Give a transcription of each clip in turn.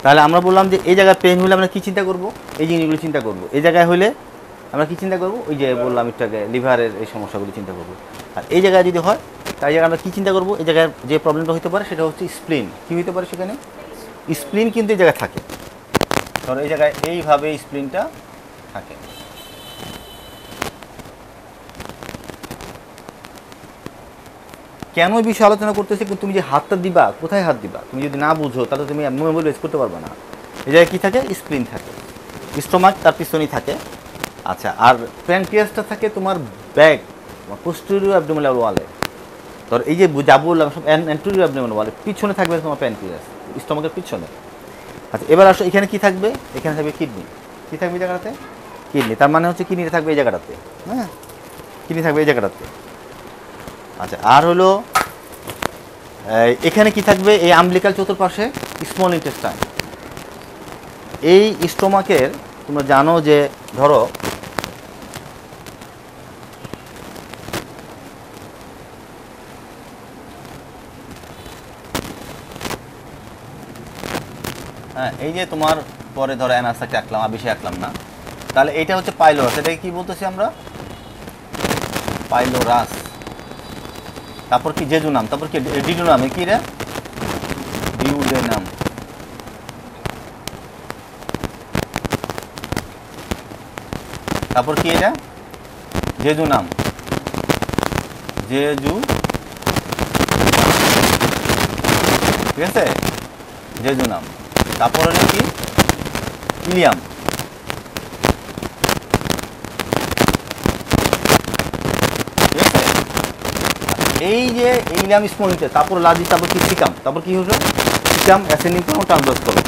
তাহলে আমরা বললাম যে এই জায়গায় পেন হলে আমরা কী চিন্তা করব, এই জিনিসগুলো চিন্তা করব। এই জায়গায় হলে আমরা কী চিন্তা করব, ওই যে বললাম একটু আগে লিভারের এই সমস্যাগুলো চিন্তা করব। আর এই জায়গায় যদি হয় তাই জায়গায় আমরা কী চিন্তা করব, এই জায়গায় যে প্রবলেমটা হতে পারে সেটা হচ্ছে স্প্লিন। কী হতে পারে সেখানে? স্প্লিন কিন্তু এই জায়গায় থাকে। ধরো এই জায়গায় এইভাবে স্প্লিনটা থাকে। কেন এই বিষয়ে আলোচনা করতেছি, তুমি যে হাতটা দিবা কোথায় হাত দিবা তুমি যদি না বুঝো তাহলে তুমি মেমোরাইজ করতে পারবে না। এই জায়গায় কী থাকে? স্প্লিন থাকে। স্টোমাক তার পিছনেই থাকে। আচ্ছা, আর প্যানক্রিয়াসটা থাকে তোমার ব্যাক পোস্টেরিয়র অ্যাবডোমিনাল ওয়ালে। ধর এই যে যা বললাম সব অ্যান্টেরিয়র অ্যাবডোমিনাল ওয়ালে, পিছনে থাকবে তোমার প্যানক্রিয়াস, স্টোমাকের পিছনে। আচ্ছা, এবার আসো এখানে কি থাকবে? এখানে থাকবে কিডনি। কী থাকবে এই জায়গাটাতে? কিডনি। তার মানে হচ্ছে কিডনিটা থাকবে এই জায়গাটাতে। হ্যাঁ, কিডনি থাকবে এই জায়গাটাতে। আচ্ছা, আর হলো এখানে কি থাকবে? এই আমলিকাল চতুর্পাশে স্মল ইন্টেস্টাইন। এই স্টোমাকের তোমরা জানো যে ধরো হ্যাঁ, এই যে তোমার পরে ধরো অ্যানাসাকে আঁকলাম, আবিষে আঁকলাম না, তাহলে এইটা হচ্ছে পাইলোরাস। এটাকে কি বলতেছি আমরা? পাইলোরাস। তারপর কি জেজুনাম, তারপর কি ডিডুনাম, কি রে? ডিউডেনাম। তারপর কি এটা? জেজুনাম, জেজু, ঠিক আছে, জেজুনাম। তারপর হলো কি? ইলিয়াম। ঠিক আছে, এই যে ইলিয়াম স্মল ইন্টেস্টাইন, তারপর লাজি, তারপর কি সিকাম, তারপর কি হলো? সিকাম অ্যাসেন্ডিং করো, ট্রান্সভার্স করো।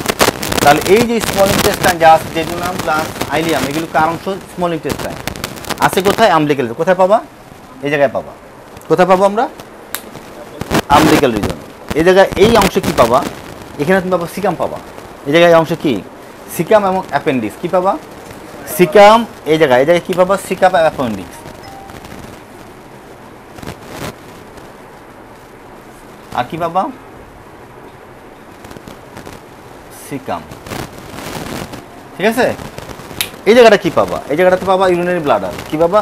তাহলে এই যে স্মল ইন্টেস্টাইন যা আছে, জেজুনাম প্লাস আইলিয়াম, এগুলো কার অংশ? Small intestine. আছে কোথায়? আমলিক্যাল। কোথায় পাবা? এই জায়গায় পাবা। কোথায় পাবো আমরা? Umbilical reason. এই জায়গায় এই অংশে কি পাবা? এখানে তুমি পাবা সিকাম পাবা। এই জায়গায় অংশ কি? সিকাম এবং অ্যাপেন্ডিক্স। কি পাবা? সিকাম। এই জায়গায় কি পাবা? সিকাম এবং অ্যাপেন্ডিক্স। আর কি পাবা? সিকাম। ঠিক আছে, এই জায়গাটা কি পাবা? এই জায়গাটাতে পাবা ইউরিনারি ব্লাডার। কি পাবা?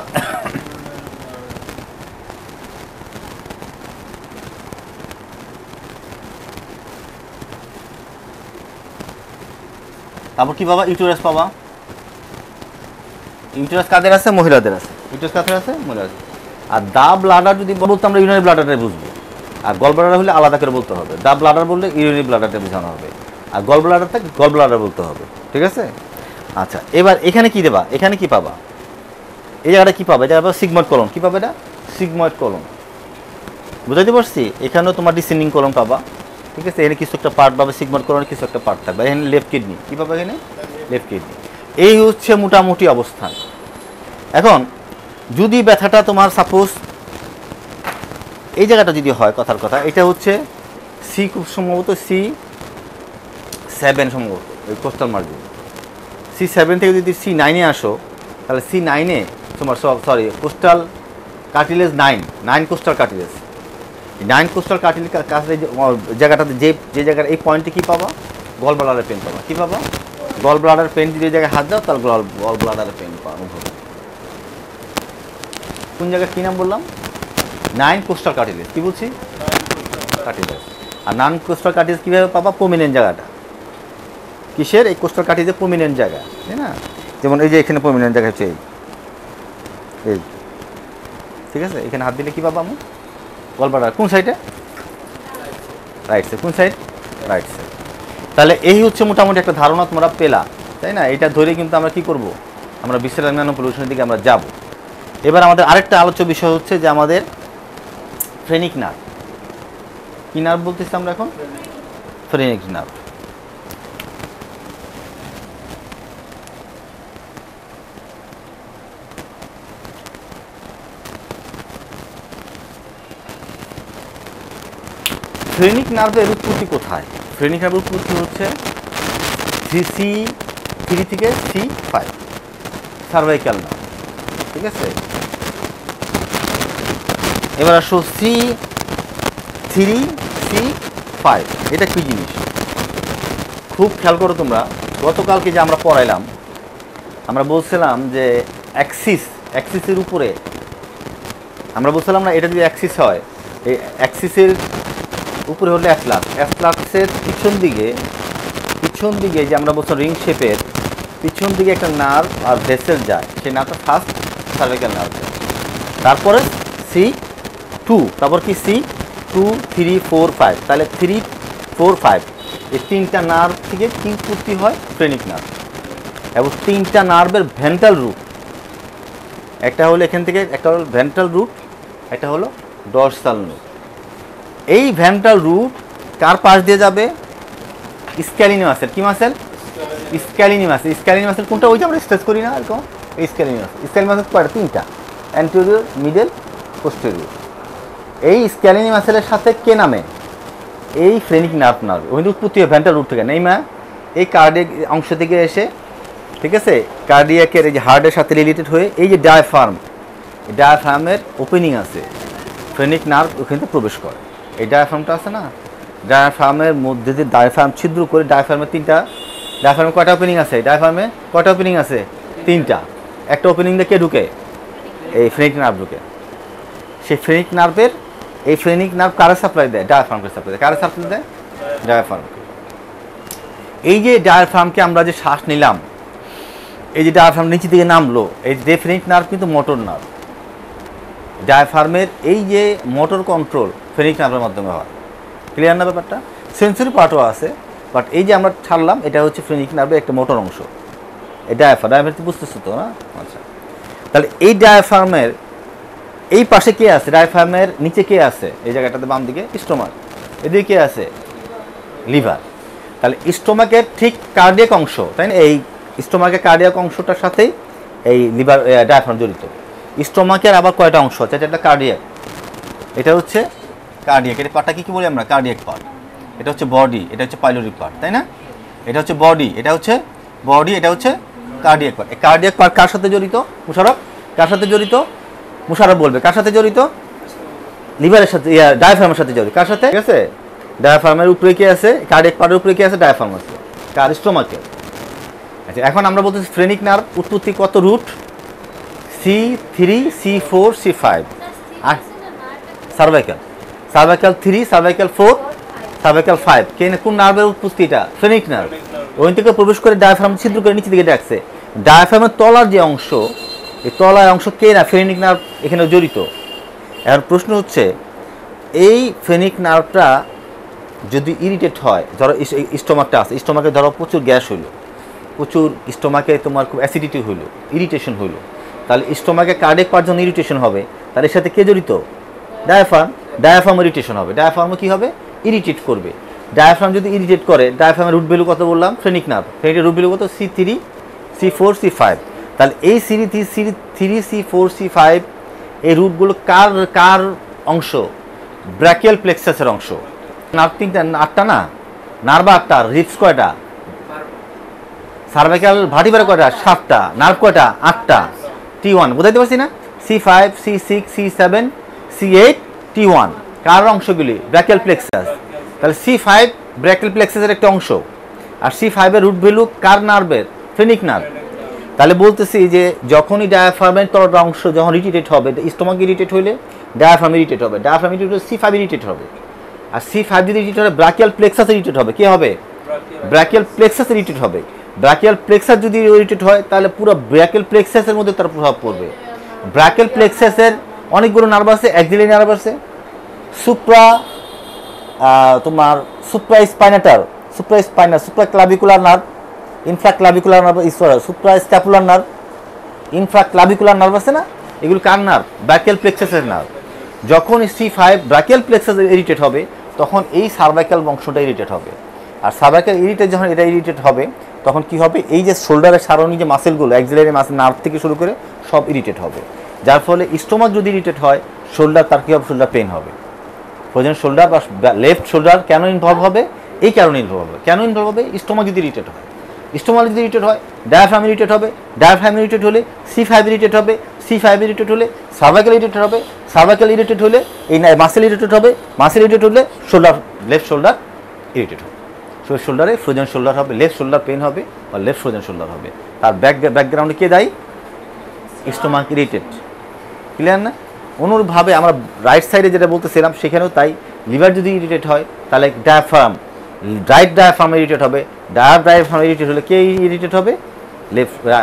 তারপর কি পাবা? ইউটেরাস পাবা। ইউটেরাস কাদের আছে? মহিলাদের আছে। ইউটেরাস কাদের আছে? মহিলাদের আছে। আর দা ব্লাডার যদি বলতো আমরা ইউরিনারি ব্লাডারটাই বুঝবো, আর গল ব্লাডার হলে আলাদা করে বলতে হবে। দা ব্লাডার বললে ইউরিনারি ব্লাডারটা বোঝানো হবে, আর গল ব্লাডার থাকে গল ব্লাডার বলতে হবে। ঠিক আছে, আচ্ছা, এবার এখানে কি দেবা? এখানে কি পাবা? এই জায়গাটা কি পাবা? এটা সিগময়েড কলম। কি পাবে এটা? সিগময়েড কলম। বুঝাইতে পারছি? এখানেও তোমার ডিসেন্ডিং কলম পাবা। ঠিক আছে, এখানে কিছু একটা পার্ট পাবে সিগময়েড কলমের, কিছু একটা পার্ট থাকবে। এখানে লেফট কিডনি। কি পাবে এখানে? Left kidney. এই হচ্ছে মোটামুটি অবস্থান। এখন যদি ব্যথাটা তোমার সাপোজ এই জায়গাটা যদি হয়, কথার কথা, এটা হচ্ছে সি, খুব সম্ভবত C7 সম্ভবত, ওই কোস্টাল মার্জিন। C7 থেকে যদি C9-এ আসো, তাহলে C9-এ তোমার coastal cartilage 9 coastal cartilage. 9 coastal cartilage জায়গাটাতে যে জায়গার এই পয়েন্টে কী পাবা? গল ব্লাডারের পেন পাবা। কী পাবা? Gall bladder pain. যদি এই জায়গায় হাত দাও তাহলে গল ব্লাডারের পেন পাওয়া অনুভব। কোন জায়গায় কী নাম বললাম? 9 কোস্টাল কার্টিলেজ। কী বলছি? কার্টিলেজ। আর নন কোস্টাল কার্টিলেজ কীভাবে পাবা? প্রমিনেন্ট জায়গাটা কিসের? এই কোস্টাল কার্টিলেজের প্রমিনেন্ট জায়গা, তাই না? যেমন এই যে এখানে প্রমিনেন্ট জায়গা হচ্ছে এই। ঠিক আছে, এখানে হাত দিলে কী পাবো আমি? Gall bladder. কোন সাইডে? Right side. কোন সাইড? Right side. তাহলে এই হচ্ছে মোটামুটি একটা ধারণা তোমরা পেলা, তাই না? এটা ধরে কিন্তু আমরা কি করব? আমরা বিশ্লেষণ পলিউশনের দিকে আমরা যাব। এবার আমাদের আরেকটা আলোচ্য বিষয় হচ্ছে যে আমাদের ফ্রেনিক নার্ভ। কি নার্ভ বলতেছি আমরা এখন? Phrenic nerve. ফ্রেনিক নার্ভের উৎপত্তি কোথায়? ফ্রেনিক নার্ভের উৎপত্তি হচ্ছে C3 থেকে C5 সার্ভাইকাল নার্ভ। ঠিক আছে, এবার আসো C3 C5, এটা কি জিনিস? খুব খেয়াল করো তোমরা, গতকালকে যে আমরা পড়াইলাম, আমরা বলছিলাম যে অ্যাক্সিসের উপরে আমরা বলছিলাম না, এটা যদি অ্যাক্সিস হয়, এই অ্যাক্সিসের উপরে হলে অ্যাফ্লাক্সের পিছন দিকে যে আমরা বলছিলাম রিং শেপের পিছন দিকে একটা নার্ভ আর ভেসেল যায়, সেই নার্ভটা ফার্স্ট সার্ভাইকাল নার্ভ যায়, তারপরে C2, তারপর কি C2 3 4 5, তাহলে 3 4 5 এই তিনটা নার্ভ থেকে কি উৎপত্তি হয়? Phrenic nerve. এবং তিনটা নার্ভের ভেন্ট্রাল রুট, একটা হলো এখান থেকে, একটা হলো ভেন্ট্রাল রুট, একটা হলো ডরসাল রুট। এই ভেন্ট্রাল রুট কার পাশ দিয়ে যাবে? Scaleni muscle. কি muscle? Scaleni muscle. Scaleni muscle কোনটা? ওই যে আমরা স্ট্রেচ করি না এরকম, এই স্ক্যালিনি মাসেল। স্ক্যালিনি মাসেল কয়টা? তিনটা, অ্যান্টেরিয়র, মিডল, পোস্টেরিয়র। এই স্ক্যালিনি মাসেলের সাথে কে নামে? এই ফ্রেনিক নার্ভ নামে। ওই উৎপত্তি হয় ভেন্ট্রাল রুট থেকে, নেই মা? এই কার্ডিয়াক অংশ থেকে এসে, ঠিক আছে, কার্ডিয়াকের এই যে হার্টের সাথে রিলেটেড হয়ে এই যে ডায়াফ্রামের ওপেনিং আছে, ফ্রেনিক নার্ভ ওখান থেকে প্রবেশ করে। এই ডায়াফ্রামটা আছে না, ডায়াফ্রামের মধ্যে দিয়ে ডায়াফ্রাম ছিদ্র করে, ডায়াফ্রামের কয়টা ওপেনিং আছে? ডায়াফ্রামে কয়টা ওপেনিং আছে? তিনটা। একটা ওপেনিং দিয়ে কে ঢুকে? এই ফ্রেনিক নার্ভ ঢুকে। সেই ফ্রেনিক নার্ভ কারে সাপ্লাই দেয়? ডায়াফ্রামকে সাপ্লাই দেয়। কারে সাপ্লাই দেয়? ডায়াফ্রামকে। এই যে ডায়াফ্রামকে আমরা যে শ্বাস নিলাম, এই যে ডায়াফ্রাম নিচে দিকে নামলো, এই যে ফ্রেনিক নার্ভ কিন্তু মোটর নার্ভ। ডায়াফ্রামের এই যে মোটর কন্ট্রোল ফ্রেনিক নার্ভের মাধ্যমে হয়। ক্লিয়ার না ব্যাপারটা? সেন্সরি পার্টও আছে, বাট এই যে আমরা ছাড়লাম এটা হচ্ছে ফ্রেনিক নার্ভের একটা মোটর অংশ। এই ডায়াফ্রাম বুঝতেছো তো না? আচ্ছা, তাহলে এই ডায়াফ্রামের এই পাশে কে আছে? ডায়াফ্রামের নিচে কে আছে? এই জায়গাটাতে বাম দিকে স্টোমাক, এদিকে কে আছে? লিভার। তাহলে স্টোমাকের ঠিক কার্ডিয়াক অংশ, তাই না? এই স্টোমাকের কার্ডিয়াক অংশটার সাথেই এই লিভার ডায়াফ্রাম জড়িত। স্টোমাকের আবার কয়টা অংশ আছে? এটা একটা কার্ডিয়াক, এটা হচ্ছে কার্ডিয়াক। এটা পার্টটা কি বলি আমরা? Cardiac part. এটা হচ্ছে বডি, এটা হচ্ছে পাইলোরিক পার্ট, তাই না? এটা হচ্ছে বডি, এটা হচ্ছে কার্ডিয়াক পার্ট। এই কার্ডিয়াক পার্ট কার সাথে জড়িত? মুশারফ, কার সাথে জড়িত? মুশারফ বলবে। কার সাথে জড়িত? লিভারের সাথে, ডায়াফ্রামের সাথে জড়িত। কার সাথে? ঠিক আছে, ডায়াফ্রামের উপরে কি আছে? কার্ডিয়াক পার্টের উপরে কি আছে? ডায়াফ্রাম আছে। কার? স্টোমাকের। আচ্ছা, এখন আমরা বলতেছি ফ্রেনিক নার্ভ উৎপত্তি কত রুট? C3 C4 C5 আর সার্ভাইকাল 3 সার্ভাইকাল 4 সার্ভাইকাল 5। কোন নার্ভের উৎপত্তি? এটা ফ্রেনিক নার্ভ। ওই থেকে প্রবেশ করে ডায়াফ্রাম ছিদ্র করে নিচে দিকে ডাকছে। ডায়াফ্রামের তলার যে অংশ, এই তলার অংশ কে না? ফ্রেনিক নার্ভ এখানে জড়িত। এখন প্রশ্ন হচ্ছে, এই ফ্রেনিক নার্ভটা যদি ইরিটেট হয়, ধরো স্টোমাকটা আছে, স্টোমাকে ধরো প্রচুর গ্যাস হইলো, প্রচুর স্টোমাকে তোমার খুব অ্যাসিডিটি হইলো, ইরিটেশন হইলো, তাহলে স্টোমাকে কার্ডিয়াক পার্ট যখন ইরিটেশন হবে, তাহলে এর সাথে কে জড়িত? ডায়াফ্রাম ইরিটেশন হবে। ডায়াফ্রামও কি হবে? ইরিটেট করবে। ডায়াফ্রাম যদি ইরিটেট করে, ডায়াফ্রামের রুট ভ্যালু কত বললাম? ফ্রেনিক নার্ভ, ফ্রেনিকের রুট ভ্যালু কত? C3 C4 C5। তাহলে এই C3 C4 C5 এই রুটগুলো কার অংশ? ব্র্যাকিয়াল প্লেক্সাসের অংশ। নার্ভ তিনটা, আটটা না? নার্ভ আটটা, রিপস কয়টা? সার্ভাইকাল ভার্টিব্রা কয়টা? 7টা। নার্ভ কয়টা? 8টা। T1 বুঝাইতে পারছি না? C5 C6 C7 C8 T1 কার অংশগুলি? Brachial plexus. তাহলে C5 ব্র্যাকিয়াল প্লেক্সাসের একটা অংশ, আর C5 এর রুট ভ্যালু কার নার্ভের? Phrenic nerve. তাহলে বলতেছি যে যখনই ডায়াফ্রামের তলটা অংশ যখন ইরিটেট হবে, স্টোমাক ইরিটেট হইলে ডায়াফ্রাম ইরিটেট হবে, ডায়াফ্রাম ইরিটেট হলে C5 ইরিটেট হবে, আর C5 যদি ইরিটেট হলে ব্র্যাকিয়াল প্লেক্সাস ইরিটেট হবে। কি হবে? ব্র্যাকিয়াল প্লেক্সাস ইরিটেট হবে। ব্র্যাকিয়াল প্লেক্সাস যদি ইরিটেট হয়, তাহলে পুরো ব্র্যাকিয়াল প্লেক্সাসের মধ্যে তার প্রভাব পড়বে। ব্র্যাকিয়াল প্লেক্সাসের অনেকগুলো নার্ভ আছে, অ্যাক্সিলারি নার্ভ আছে, supraclavicular nerve, infraclavicular nerve, suprascapular nerve, infraclavicular nerve আছে না? এগুলো কার নার্ভ? ব্র্যাকিয়াল প্লেক্সাসের নার্ভ। যখন C5 ব্র্যাকিয়াল প্লেক্সাস ইরিটেট হবে, তখন এই সার্ভাইকাল অংশটা ইরিটেট হবে। আর সার্ভাইকাল ইরিটেট যখন এটা ইরিটেট হবে, তখন কি হবে? এই যে শোল্ডারের সারণী যে মাসেলগুলো, অ্যাক্সিলারি মাসেল, নার্ভ থেকে শুরু করে সব ইরিটেট হবে। যার ফলে স্টোমাক যদি ইরিটেট হয়, শোল্ডার তার কী হবে? শোল্ডার পেন হবে। প্রয়োজন শোল্ডার বা লেফট শোল্ডার কেন ইনভলভ হবে? এই কারণে ইনভলভ হবে। কেন ইনভলভ হবে? স্টোমাক যদি ইরিটেট হয়। স্টোমাক যদি ইরিটেট হয়, ডায়াফ্রাম ইরিটেট হবে, ডায়াফ্রাম ইরিটেট হলে C5 ইরিটেট হবে, C5 ইরিটেট হলে সার্ভাইকাল ইরিটেট হবে, সার্ভাইকাল ইরিটেট হলে এই মাসেল ইরিটেট হবে, মাসেল ইরিটেট হলে শোল্ডার, লেফট শোল্ডার ইরিটেট হবে। শোল্ডারে ফ্রোজেন শোল্ডার হবে, লেফট শোল্ডার পেন হবে বা লেফট ফ্রোজেন শোল্ডার হবে। তার ব্যাকগ্রাউন্ডে কে দায়ী? Stomach irritate. ক্লিয়ার না? অনুরূপভাবে আমরা রাইট সাইডে যেটা বলতেছিলাম সেখানেও তাই। লিভার যদি ইরিটেট হয় তাহলে ডায়াফ্রাম, রাইট ডায়াফ্রাম ইরিটেট হবে। ডায়াফ্রাম ইরিটেট হলে কে ইরিটেট হবে?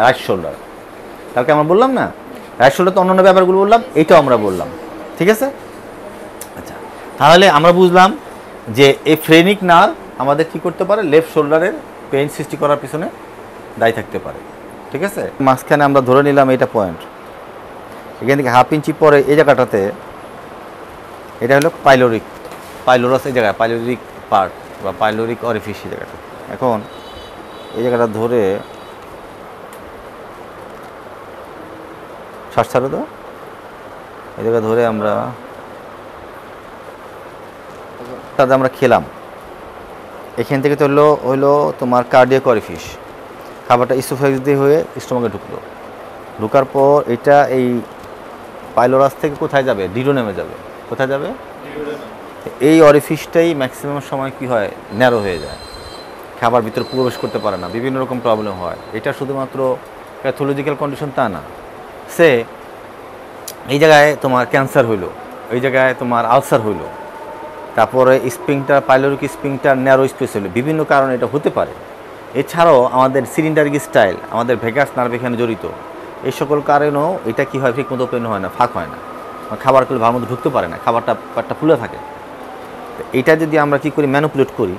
Right shoulder. তাহলে আমরা বললাম না, রাইট শোল্ডার তো অন্যান্য ব্যাপারগুলো বললাম, এইটাও আমরা বললাম। ঠিক আছে? আচ্ছা, তাহলে আমরা বুঝলাম যে এই ফ্রেনিক নার্ভ আমাদের কি করতে পারে? লেফট শোল্ডারের পেইন সৃষ্টি করার পিছনে দায়ী থাকতে পারে। ঠিক আছে? মাঝখানে আমরা ধরে নিলাম এটা পয়েন্ট, এখান থেকে হাফ ইঞ্চি পরে এই জায়গাটাতে এটা হলো পাইলোরিক, পাইলোরাস এই জায়গায়, পাইলোরিক পার্ট বা পাইলোরিক অরিফিস এই জায়গাটা। এখন এই জায়গাটা ধরে শ্বাস ছাড়ো তো, এই জায়গা ধরে আমরা তাতে আমরা খেলাম। এখান থেকে তো হইলো তোমার কার্ডিয়াক অরিফিস, খাবারটা ইসোফেগস দিয়ে হয়ে স্টোমাকে ঢুকলো, ঢোকার পর এটা এই পাইলোরাস থেকে কোথায় যাবে? ডিউডেনামে যাবে। কোথায় যাবে? এই অরিফিসটাই ম্যাক্সিমাম সময় কি হয়? ন্যারো হয়ে যায়, খাবার ভিতরে প্রবেশ করতে পারে না, বিভিন্ন রকম প্রবলেম হয়। এটা শুধুমাত্র প্যাথোলজিক্যাল কন্ডিশন তা না, সে এই জায়গায় তোমার ক্যান্সার হইলো, এই জায়গায় তোমার আলসার হইলো, তারপরে স্প্রিংটার পাইলোরিক স্প্রিংটার ন্যারো স্পেস হইলো, বিভিন্ন কারণে এটা হতে পারে। এছাড়াও আমাদের সিলিন্ডারিক স্টাইল, আমাদের ভেগাস নার্ভ এখানে জড়িত, এই সকল কারণেও এটা কী হয়? ঠিকমতো ওপেন হয় না, ফাঁক হয় না, খাবার খেলে ভালো মতো ঢুকতে পারে না, খাবারটা পেটটা ফুলে থাকে। তো এটা যদি আমরা কী করি? ম্যানিপুলেট করি,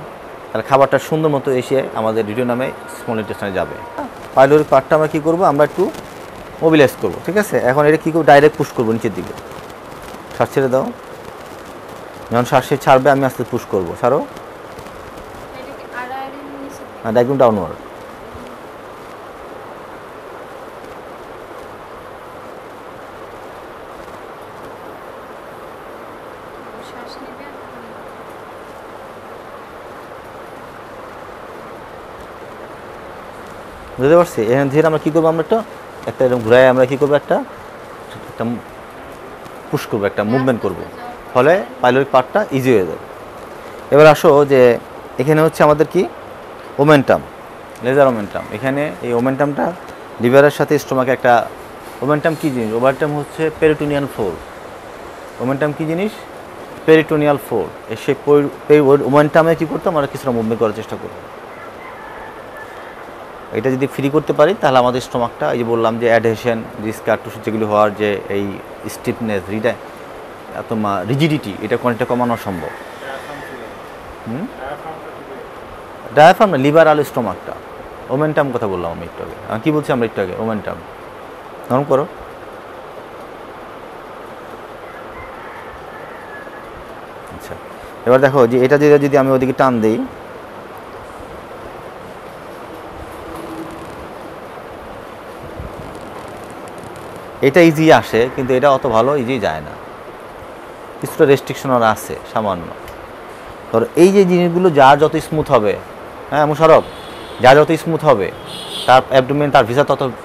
তাহলে খাবারটা সুন্দর মতো এসে আমাদের ডিউডেনামে স্মল ইন্টেস্টাইনে যাবে। পাইলোরিক পার্টটা আমরা কী করবো? আমরা একটু মোবিলাইজ করবো। ঠিক আছে? এখন এটা কী করবো? ডাইরেক্ট পুশ করবো নিচের দিকে। শ্বাস ছেড়ে দাও, যখন শ্বাসে ছাড়বে আমি আস্তে পুশ করবো। ছাড়ো, একদম ডাউনওয়ার্ড। বুঝতে পারছি? এখানে ধীরে আমরা কী করবো? আমরা একটা এরকম ঘুরাই আমরা কী করবো? একটা পুশ করবো, একটা মুভমেন্ট করবো, ফলে পাইলোরিক পার্টটা ইজি হয়ে যাবে। এবার আসো যে এখানে হচ্ছে আমাদের কি ওমেন্টাম, লেজার ওমেন্টাম। এখানে এই ওমেন্টামটা লিভারের সাথে স্টোমাকে একটা ওমেন্টাম কী জিনিস? ওমেন্টাম হচ্ছে পেরিটোনিয়াল ফোর্স। ওমেন্টাম কী জিনিস? Peritoneal force. সেই ওমেন্টামে কী করতাম? আমরা কিছুটা মুভমেন্ট করার চেষ্টা করব। এটা যদি ফ্রি করতে পারি তাহলে আমাদের স্টোমাকটা, এই যে বললাম যে অ্যাডহেশন, স্কার টিস্যু যেগুলো হওয়ার যে এই স্টিফনেস, তোমার রিজিডিটি, এটা অনেকটা কমানো সম্ভব। ডায়াফ্রাম না, লিভার আর স্টোমাকটা। ওমেন্টাম কথা বললাম আমি একটু আগে। কী বলছি আমরা একটু আগে? ওমেন্টাম। নরম করো। আচ্ছা, এবার দেখো যে এটা যদি আমি ওদিকে টান দিই, এটা ইজি আসে, কিন্তু এটা অত ভালো ইজি যায় না, কিছুটা রেস্ট্রিকশন আর আছে সামান্য। ধরো এই যে জিনিসগুলো যার যত স্মুথ হবে, হ্যাঁ মোশারফ, যার যত স্মুথ হবে তার অ্যাবডোমেন, তার ভিসা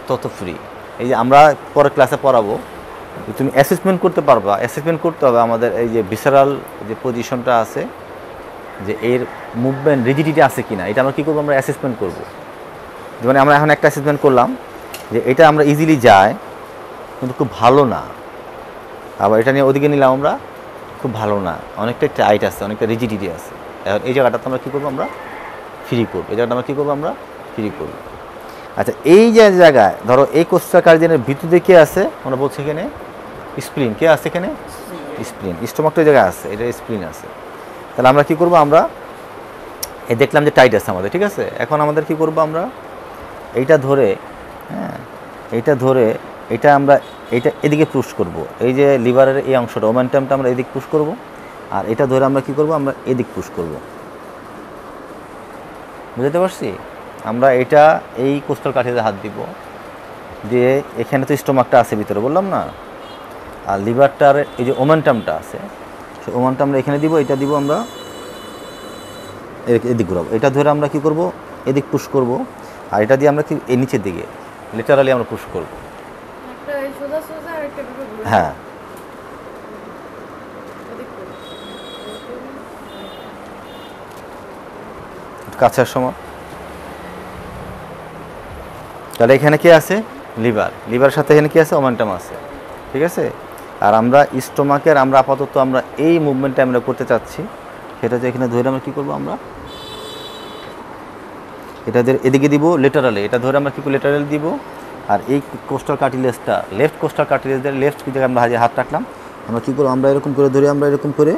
তত ফ্রি। এই যে আমরা পরে ক্লাসে পড়াবো, তুমি অ্যাসেসমেন্ট করতে পারবা। অ্যাসেসমেন্ট করতে হবে আমাদের এই যে ভিসারাল যে পজিশনটা আছে, যে এর মুভমেন্ট রিজিডিটি আছে কি না, এটা আমরা কী করবো? আমরা অ্যাসেসমেন্ট করবো। যেমন আমরা এখন একটা অ্যাসেসমেন্ট করলাম যে এটা আমরা ইজিলি যায়, কিন্তু খুব ভালো না। আবার এটা নিয়ে ওদিকে নিলাম আমরা, খুব ভালো না, অনেকটা টাইট আছে, অনেকটা রিজিডিটি আছে। এখন এই জায়গাটাতে আমরা কী করবো? আমরা ফ্রি করবো। এই জায়গাটা আমরা কী করবো? আমরা ফ্রি করবো। আচ্ছা, এই যে জায়গায় ধরো এই কোস্টাল কার্ডিয়ানের ভিতরে কে আছে? আমরা বলছি এখানে স্প্লিন। কে আছে এখানে? স্প্লিন। স্টোমাকটা এই জায়গায় আছে, এটা স্প্লিন আছে। তাহলে আমরা কী করবো? আমরা এই দেখলাম যে টাইট আছে আমাদের, ঠিক আছে। এখন আমাদের কী করবো? আমরা এইটা ধরে, হ্যাঁ এইটা ধরে, এটা আমরা এইটা এদিকে পুশ করব। এই যে লিভারের এই অংশটা, ওমেন্টামটা আমরা এদিক পুশ করব, আর এটা ধরে আমরা কী করব? আমরা এদিক পুশ করব। বুঝতে পারছি? আমরা এটা এই কোস্টাল কাঠিতে হাত দিব, দিয়ে এখানে তো স্টোমাকটা আছে ভিতরে, বললাম না, আর লিভারটার এই যে ওমেন্টামটা আছে, সেই ওমেন্টাম আমরা এখানে দিব, এটা দিব আমরা এদিক ঘুরাবো। এটা ধরে আমরা কী করব? এদিক পুশ করব, আর এটা দিয়ে আমরা কি এই নিচের দিকে লিটারালি আমরা পুশ করব। হ্যাঁ, কাছের সময়। তাহলে এখানে কি আছে? লিভার। লিভার সাথে এখানে কি আছে? ওমেন্টাম আছে, ঠিক আছে। আর আমরা স্টোমাকের আমরা আপাতত আমরা এই মুভমেন্টটা আমরা করতে চাচ্ছি, সেটা যে এখানে ধরে আমরা কী করবো, আমরা এটা এদিকে দিব লেটারালে, এটা ধরে আমরা কী করবো, লেটারাল দিব। আর এই কোস্টাল কার্টিলেজটা, লেফট কোস্টাল কার্টিলেজের লেফট দিকে আমরা হাত রাখলাম, আমরা কী করবো, আমরা এরকম করে ধরে আমরা এরকম করে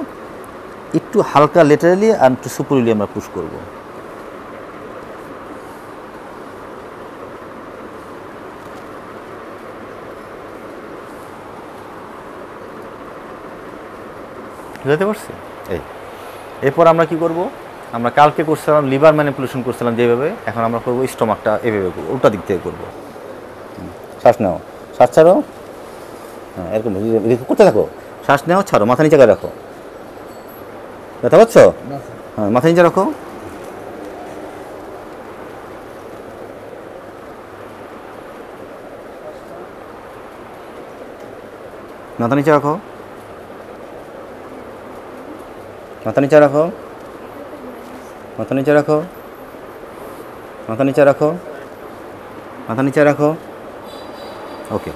একটু হালকা লেটারালি আর একটু সুপুরিলি আমরা পুশ করবো। বুঝতে পারছি? এরপর আমরা কি করব, আমরা কালকে করছিলাম লিভার ম্যানিপুলেশন করছিলাম যেভাবে, এখন আমরা করবো স্টোমাকটা এভাবে করবো, উল্টা দিক থেকে করবো। শ্বাস নাও, শ্বাস ছাড়ো, হ্যাঁ এরকম করতে থাকো, শ্বাস নাও, ছাড়ো, মাথা নিচে রাখো, ব্যথা পাচ্ছ? হ্যাঁ মাথা নিচে রাখো, মাথা নিচে রাখো, মাথা নিচে রাখো, মাথা নিচে রাখো, মাথা নিচে রাখো, মাথা নিচে রাখো, ওকে।